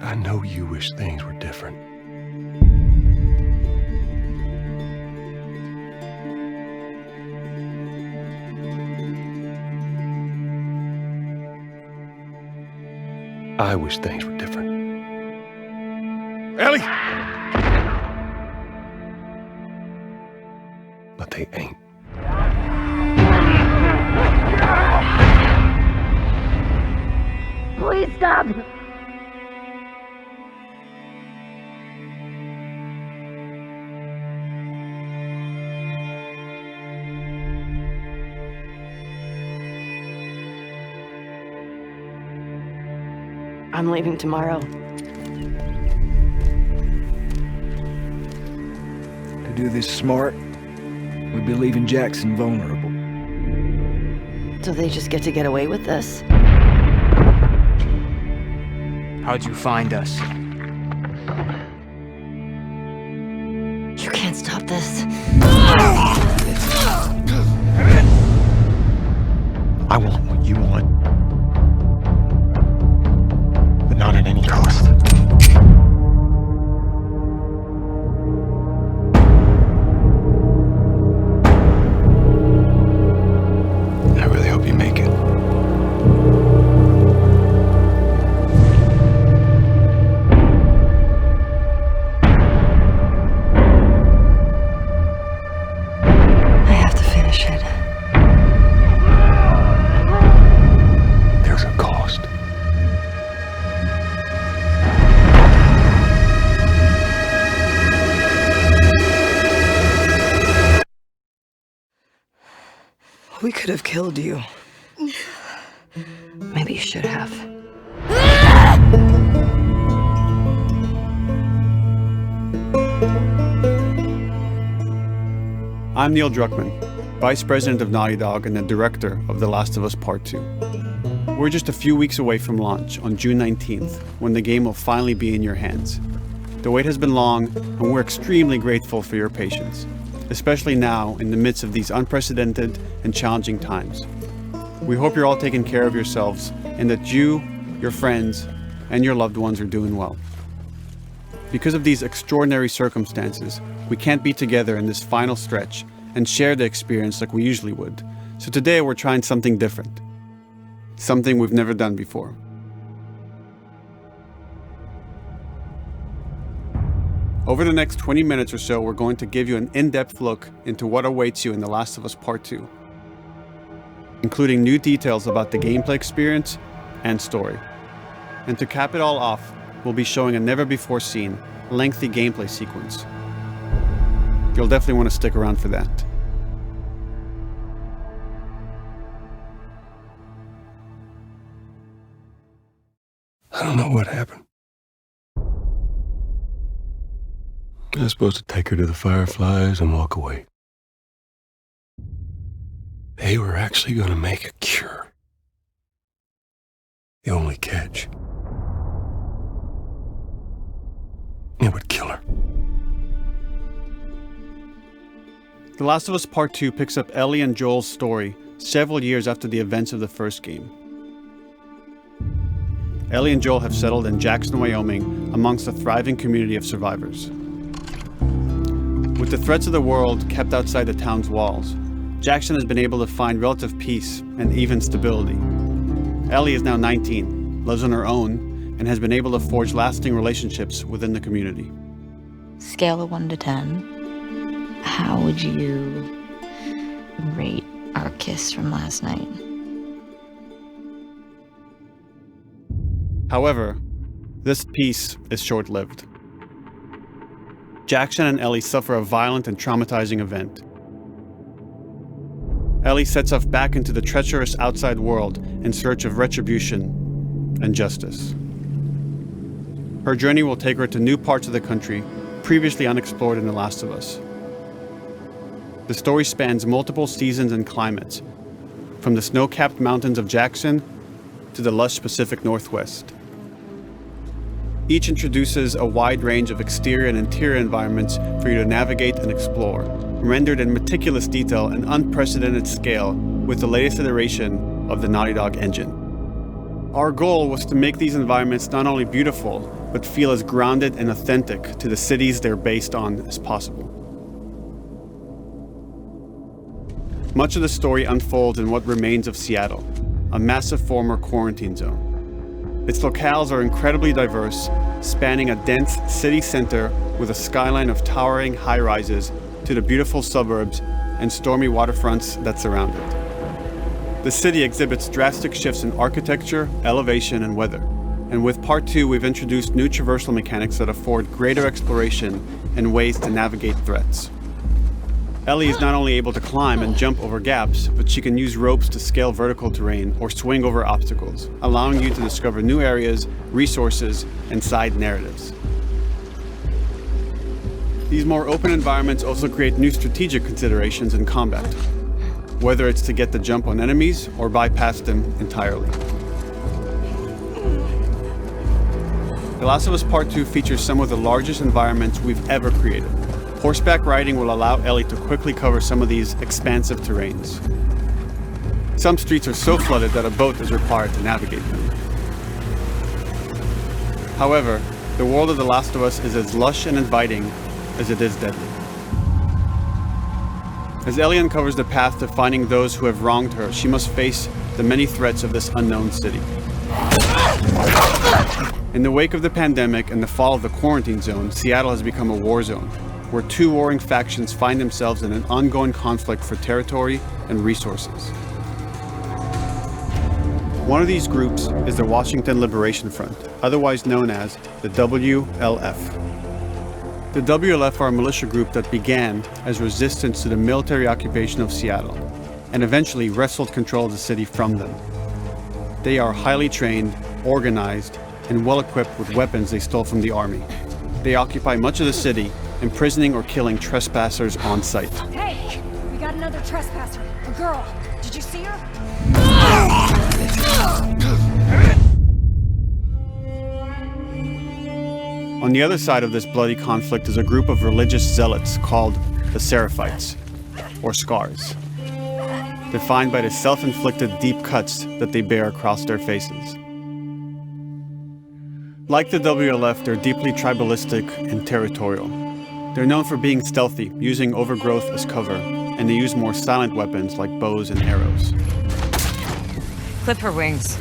I know you wish things were different. I wish things were different. Ellie! But they ain't. Please stop! I'm leaving tomorrow. To do this smart, we'd be leaving Jackson vulnerable. So they just get to get away with this? How'd you find us? You can't stop this. I want what you want. But not at any cost. I really hope you make it. I have to finish it. There's a cost. We could have killed you. Maybe you should have. I'm Neil Druckmann, Vice President of Naughty Dog and the Director of The Last of Us Part 2. We're just a few weeks away from launch on June 19th, when the game will finally be in your hands. The wait has been long, and we're extremely grateful for your patience, especially now in the midst of these unprecedented and challenging times. We hope you're all taking care of yourselves and that you, your friends, and your loved ones are doing well. Because of these extraordinary circumstances, we can't be together in this final stretch and share the experience like we usually would. So today we're trying something different. Something we've never done before. Over the next 20 minutes or so, we're going to give you an in-depth look into what awaits you in The Last of Us Part 2, including new details about the gameplay experience and story. And to cap it all off, we'll be showing a never-before-seen, lengthy gameplay sequence. You'll definitely want to stick around for that. I don't know what happened. I was supposed to take her to the Fireflies and walk away. They were actually going to make a cure. The only catch, it would kill her. The Last of Us Part 2 picks up Ellie and Joel's story several years after the events of the first game. Ellie and Joel have settled in Jackson, Wyoming, amongst a thriving community of survivors. With the threats of the world kept outside the town's walls, Jackson has been able to find relative peace and even stability. Ellie is now 19, lives on her own, and has been able to forge lasting relationships within the community. Scale of 1 to 10, how would you rate our kiss from last night? However, this peace is short-lived. Jackson and Ellie suffer a violent and traumatizing event. Ellie sets off back into the treacherous outside world in search of retribution and justice. Her journey will take her to new parts of the country previously unexplored in The Last of Us. The story spans multiple seasons and climates, from the snow-capped mountains of Jackson to the lush Pacific Northwest. Each introduces a wide range of exterior and interior environments for you to navigate and explore, rendered in meticulous detail and unprecedented scale with the latest iteration of the Naughty Dog engine. Our goal was to make these environments not only beautiful, but feel as grounded and authentic to the cities they're based on as possible. Much of the story unfolds in what remains of Seattle, a massive former quarantine zone. Its locales are incredibly diverse, spanning a dense city center with a skyline of towering high-rises to the beautiful suburbs and stormy waterfronts that surround it. The city exhibits drastic shifts in architecture, elevation, and weather. And with Part 2, we've introduced new traversal mechanics that afford greater exploration and ways to navigate threats. Ellie is not only able to climb and jump over gaps, but she can use ropes to scale vertical terrain or swing over obstacles, allowing you to discover new areas, resources, and side narratives. These more open environments also create new strategic considerations in combat, whether it's to get the jump on enemies or bypass them entirely. The Last of Us Part 2 features some of the largest environments we've ever created. Horseback riding will allow Ellie to quickly cover some of these expansive terrains. Some streets are so flooded that a boat is required to navigate them. However, the world of The Last of Us is as lush and inviting as it is deadly. As Ellie uncovers the path to finding those who have wronged her, she must face the many threats of this unknown city. In the wake of the pandemic and the fall of the quarantine zone, Seattle has become a war zone, where two warring factions find themselves in an ongoing conflict for territory and resources. One of these groups is the Washington Liberation Front, otherwise known as the WLF. The WLF are a militia group that began as resistance to the military occupation of Seattle and eventually wrestled control of the city from them. They are highly trained, organized, and well-equipped with weapons they stole from the army. They occupy much of the city, imprisoning or killing trespassers on sight. Hey, we got another trespasser, a girl. Did you see her? On the other side of this bloody conflict is a group of religious zealots called the Seraphites, or Scars, defined by the self-inflicted deep cuts that they bear across their faces. Like the WLF, they're deeply tribalistic and territorial. They're known for being stealthy, using overgrowth as cover, and they use more silent weapons like bows and arrows. Clip her wings.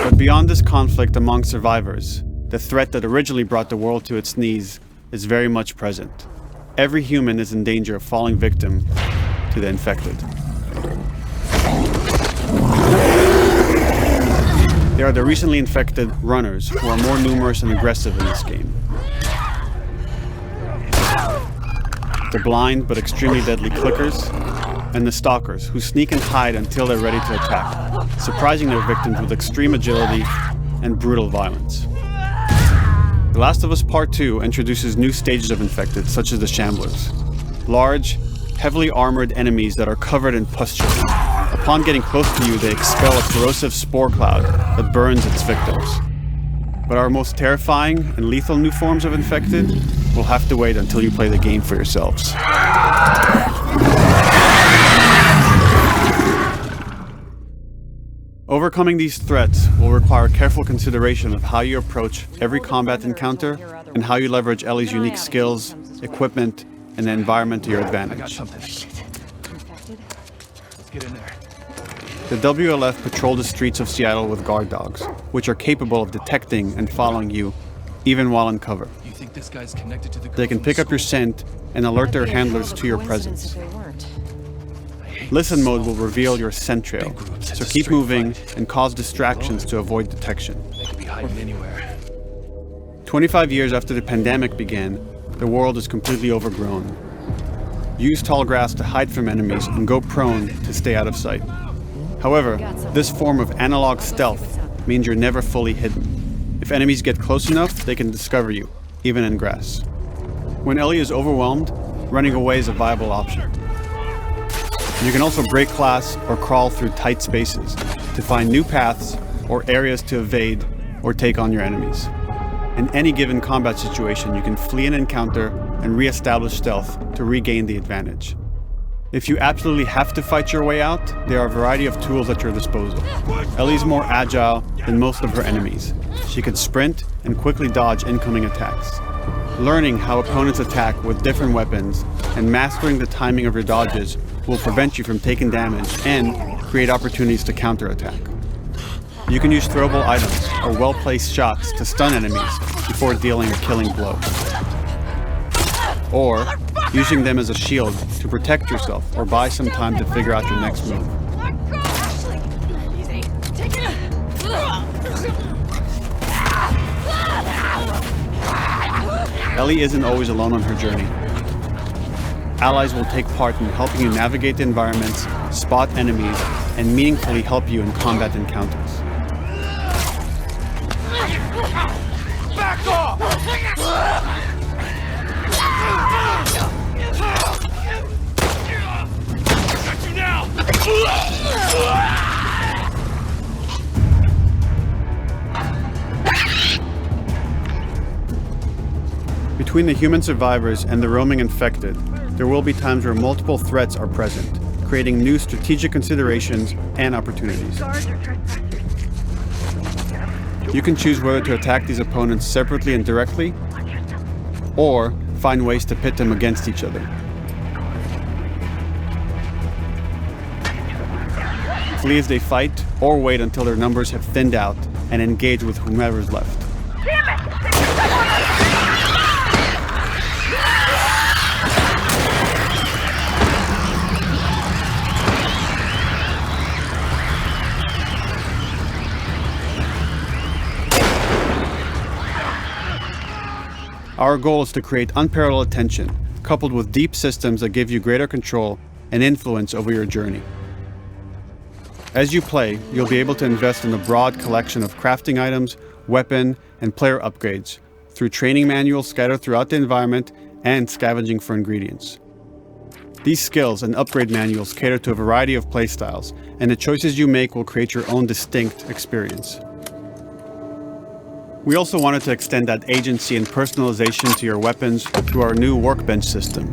But beyond this conflict among survivors, the threat that originally brought the world to its knees is very much present. Every human is in danger of falling victim to the infected. They are the recently infected runners, who are more numerous and aggressive in this game. The blind but extremely deadly clickers, and the stalkers, who sneak and hide until they're ready to attack, surprising their victims with extreme agility and brutal violence. The Last of Us Part 2 introduces new stages of infected, such as the Shamblers. Large, heavily armored enemies that are covered in pustules. Upon getting close to you, they expel a corrosive spore cloud that burns its victims. But our most terrifying and lethal new forms of infected will have to wait until you play the game for yourselves. Overcoming these threats will require careful consideration of how you approach every combat encounter and how you leverage Ellie's unique skills, equipment, and the environment to your advantage. Let's get in there. The WLF patrol the streets of Seattle with guard dogs, which are capable of detecting and following you, even while in cover. You think this guy's connected to the They can pick up your scent and alert their handlers to your presence. Listen mode will reveal your scent trail, so keep moving and cause distractions to avoid detection. They could be hiding anywhere. 25 years after the pandemic began, the world is completely overgrown. Use tall grass to hide from enemies and go prone to stay out of sight. However, this form of analog stealth means you're never fully hidden. If enemies get close enough, they can discover you, even in grass. When Ellie is overwhelmed, running away is a viable option. You can also break glass or crawl through tight spaces to find new paths or areas to evade or take on your enemies. In any given combat situation, you can flee an encounter and re-establish stealth to regain the advantage. If you absolutely have to fight your way out, there are a variety of tools at your disposal. Ellie's more agile than most of her enemies. She can sprint and quickly dodge incoming attacks. Learning how opponents attack with different weapons and mastering the timing of your dodges will prevent you from taking damage and create opportunities to counterattack. You can use throwable items or well-placed shots to stun enemies before dealing a killing blow. Or using them as a shield to protect yourself or buy some time to figure out your next move. Ellie isn't always alone on her journey. Allies will take part in helping you navigate the environments, spot enemies, and meaningfully help you in combat encounters. Back off! Got you now! Between the human survivors and the roaming infected, there will be times where multiple threats are present, creating new strategic considerations and opportunities. You can choose whether to attack these opponents separately and directly, or find ways to pit them against each other. Flee as they fight, or wait until their numbers have thinned out and engage with whomever's left. Our goal is to create unparalleled tension, coupled with deep systems that give you greater control and influence over your journey. As you play, you'll be able to invest in a broad collection of crafting items, weapon, and player upgrades through training manuals scattered throughout the environment and scavenging for ingredients. These skills and upgrade manuals cater to a variety of playstyles, and the choices you make will create your own distinct experience. We also wanted to extend that agency and personalization to your weapons through our new workbench system.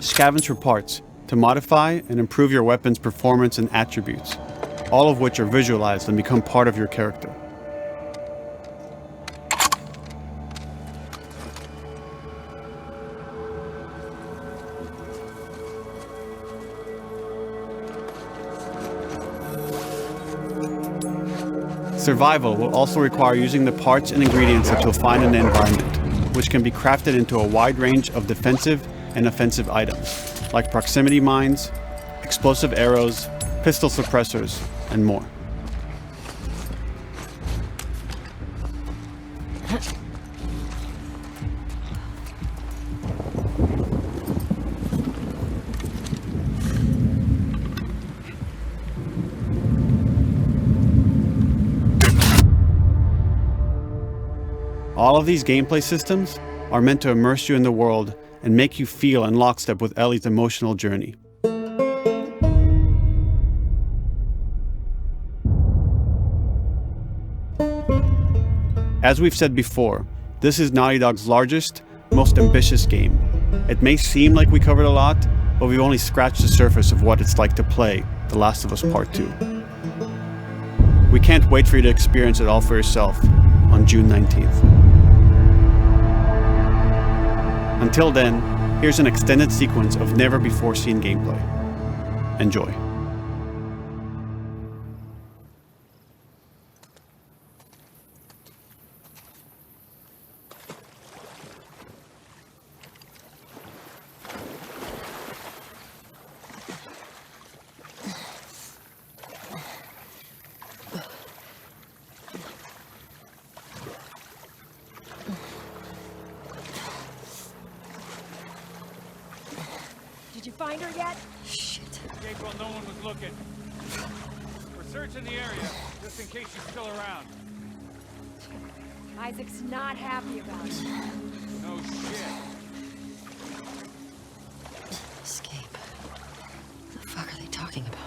Scavenge for parts to modify and improve your weapon's performance and attributes, all of which are visualized and become part of your character. Survival will also require using the parts and ingredients that you'll find in the environment, which can be crafted into a wide range of defensive and offensive items, like proximity mines, explosive arrows, pistol suppressors, and more. All of these gameplay systems are meant to immerse you in the world and make you feel in lockstep with Ellie's emotional journey. As we've said before, this is Naughty Dog's largest, most ambitious game. It may seem like we covered a lot, but we've only scratched the surface of what it's like to play The Last of Us Part 2. We can't wait for you to experience it all for yourself on June 19th. Until then, here's an extended sequence of never-before-seen gameplay. Enjoy. Did you find her yet? Shit. Okay, well, no one was looking. We're searching the area, just in case she's still around. Isaac's not happy about it. No shit. Escape. What the fuck are they talking about?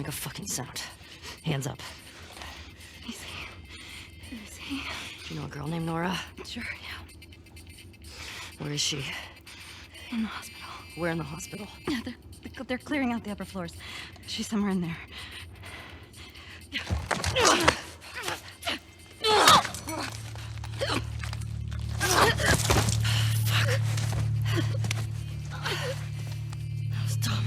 make a fucking sound. Hands up. Easy. Do you know a girl named Nora? Sure, yeah. Where is she? In the hospital. Where in the hospital? Yeah, they're clearing out the upper floors. She's somewhere in there. That was dumb.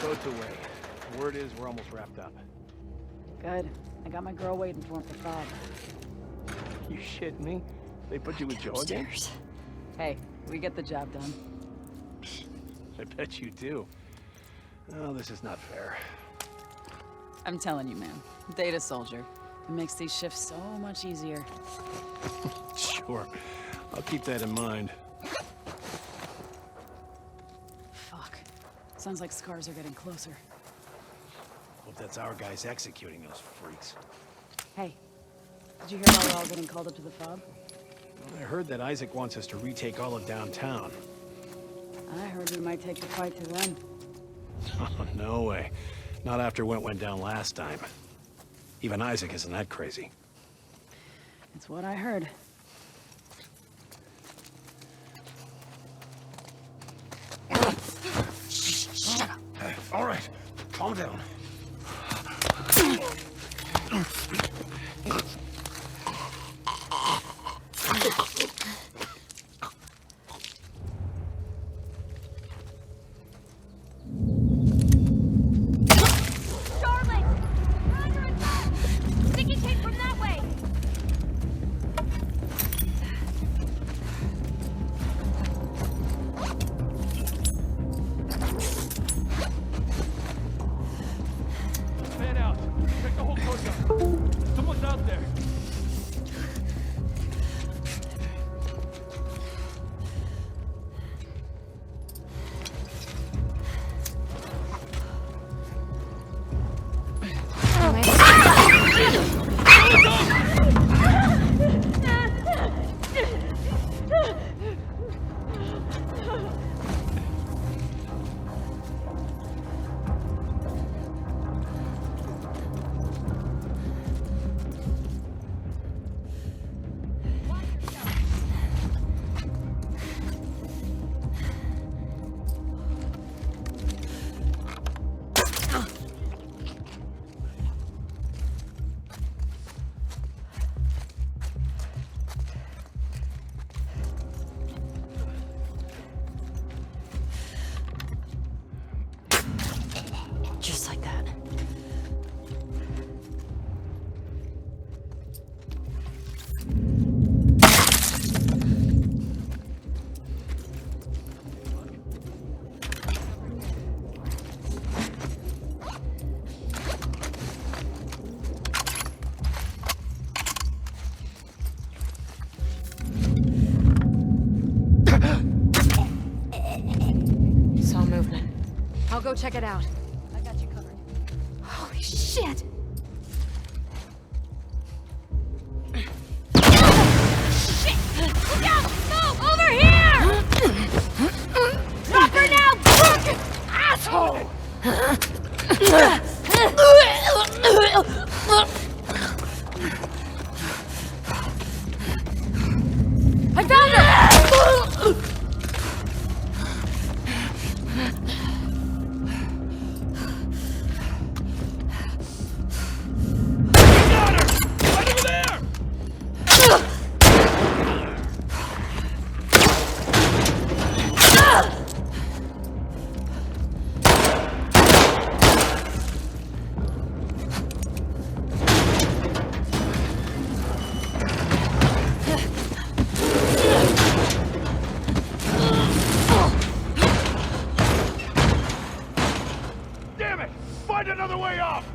Boat's away. Word is we're almost wrapped up. Good. I got my girl waiting for him for fob. You shit me? They put you with Joe again? Upstairs. Hey, we get the job done. I bet you do. Oh, this is not fair. I'm telling you, man. Data soldier. It makes these shifts so much easier. Sure. I'll keep that in mind. Fuck. Sounds like scars are getting closer. Hope that's our guys executing those freaks. Hey, did you hear about we're all getting called up to the fob? I heard that Isaac wants us to retake all of downtown. I heard we might take the fight to them. Oh, no way. Not after what went down last time. Even Isaac isn't that crazy. It's what I heard. Shut up. All right, calm down. Darling! We're under attack! Sticky tape from that way! Man out. Check the whole courtyard. Someone's out there. Just like that. Saw movement. I'll go check it out. I got you covered. Holy shit! Shit! Look out! Move! Over here! Drop her now, crook! Asshole! I found her! Damn it! Find another way off!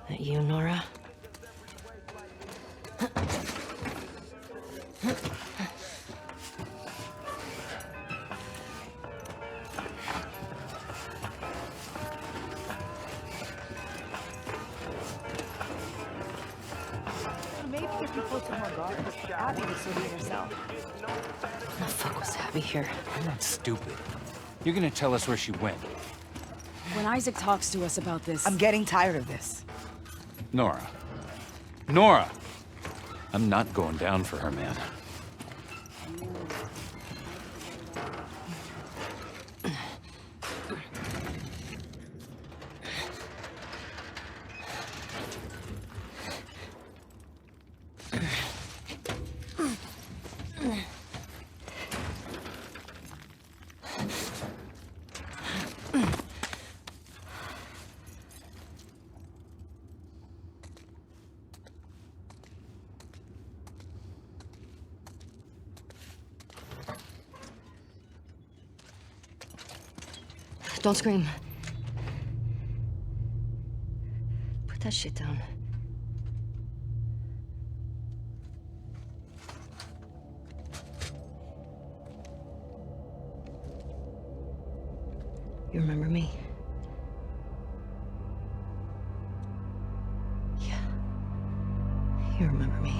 That you, Nora? Maybe if you posted more guards, Abby would still be herself. The fuck was Abby here? I'm not stupid. You're gonna tell us where she went. When Isaac talks to us about this... I'm getting tired of this. Nora. Nora! I'm not going down for her, man. Don't scream. Put that shit down. You remember me? Yeah. You remember me.